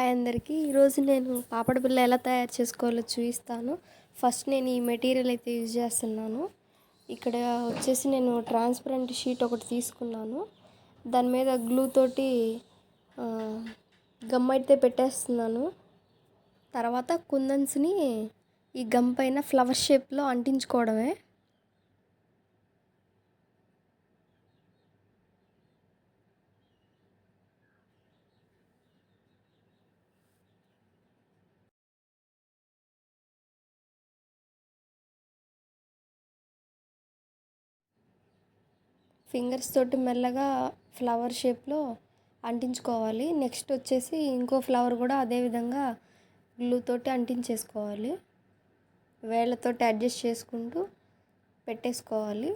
Hi అందరికీ. ఈరోజు నేను పాపడ బిళ్ళ ఎలా తయారు చేసుకోవాలో చూపిస్తాను. ఫస్ట్ నేను ఈ మెటీరియల్ అయితే యూజ్ చేస్తున్నాను. ఇక్కడ వచ్చేసి నేను ట్రాన్స్పరెంట్ షీట్ ఒకటి తీసుకున్నాను. దాని మీద గ్లూ తోటి గమ్ అయితే పెట్టేస్తున్నాను. తర్వాత కుందన్స్ని ఈ గమ్ పైన ఫ్లవర్ షేప్లో అంటించుకోవడమే. ఫింగర్స్ తోటి మెల్లగా ఫ్లవర్ షేప్లో అంటించుకోవాలి. నెక్స్ట్ వచ్చేసి ఇంకో ఫ్లవర్ కూడా అదేవిధంగా గ్లూ తోటి అంటించేసుకోవాలి. వేళ్ళతోటి అడ్జస్ట్ చేసుకుంటూ పెట్టేసుకోవాలి.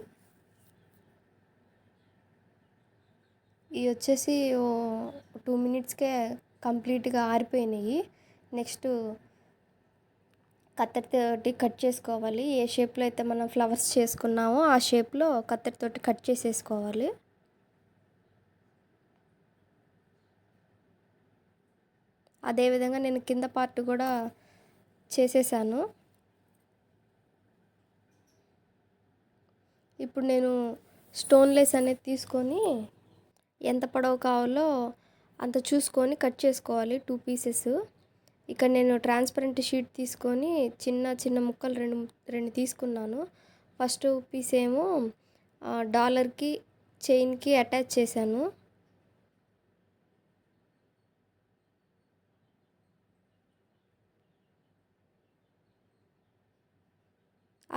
ఇవి వచ్చేసి 2 మినిట్స్కే కంప్లీట్గా ఆరిపోయినాయి. నెక్స్ట్ కత్తెరతోటి కట్ చేసుకోవాలి. ఏ షేప్లో అయితే మనం ఫ్లవర్స్ చేసుకున్నామో ఆ షేప్లో కత్తెరతోటి కట్ చేసేసుకోవాలి. అదేవిధంగా నేను కింద పార్ట్ కూడా చేసేసాను. ఇప్పుడు నేను స్టోన్ లేస్ అనేది తీసుకొని ఎంత పొడవు కావాలో అంత చూసుకొని కట్ చేసుకోవాలి. 2 పీసెస్. ఇక్కడ నేను ట్రాన్స్పరెంట్ షీట్ తీసుకొని చిన్న చిన్న ముక్కలు రెండు తీసుకున్నాను. ఫస్ట్ పీస్ ఏమో డాలర్కి చైన్కి అటాచ్ చేశాను.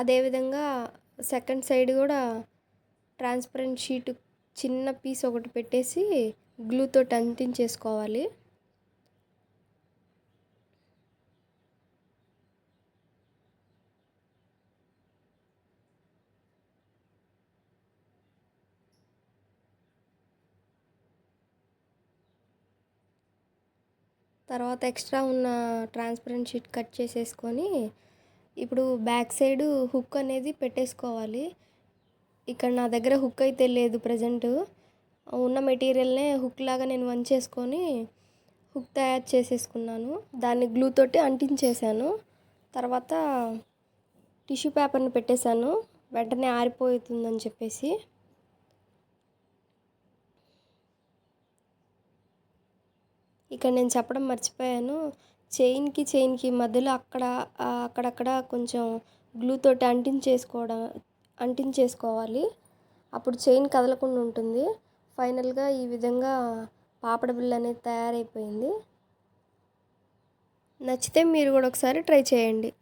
అదేవిధంగా సెకండ్ సైడ్ కూడా ట్రాన్స్పరెంట్ షీట్ చిన్న పీస్ ఒకటి పెట్టేసి గ్లూతో అంటించేసుకోవాలి. తర్వాత ఎక్స్ట్రా ఉన్న ట్రాన్స్పరెంట్ షీట్ కట్ చేసేసుకొని ఇప్పుడు బ్యాక్ సైడ్ హుక్ అనేది పెట్టేసుకోవాలి. ఇక్కడ నా దగ్గర హుక్ అయితే లేదు ప్రజెంట్. ఉన్న మెటీరియల్నే హుక్ లాగా నేను వంచేసుకొని హుక్ తయారు చేసేసుకున్నాను. దాన్ని గ్లూ తోటి అంటించేసాను. తర్వాత టిష్యూ పేపర్ని పెట్టేశాను, వెంటనే ఆరిపోతుందని చెప్పేసి. ఇక్కడ నేను చెప్పడం మర్చిపోయాను, చైన్కి మధ్యలో అక్కడక్కడ కొంచెం గ్లూ తోటి అంటించేసుకోవాలి. అప్పుడు చైన్ కదలకుండా ఉంటుంది. ఫైనల్గా ఈ విధంగా పాపడ బిళ్ళ అనేది తయారైపోయింది. నచ్చితే మీరు కూడా ఒకసారి ట్రై చేయండి.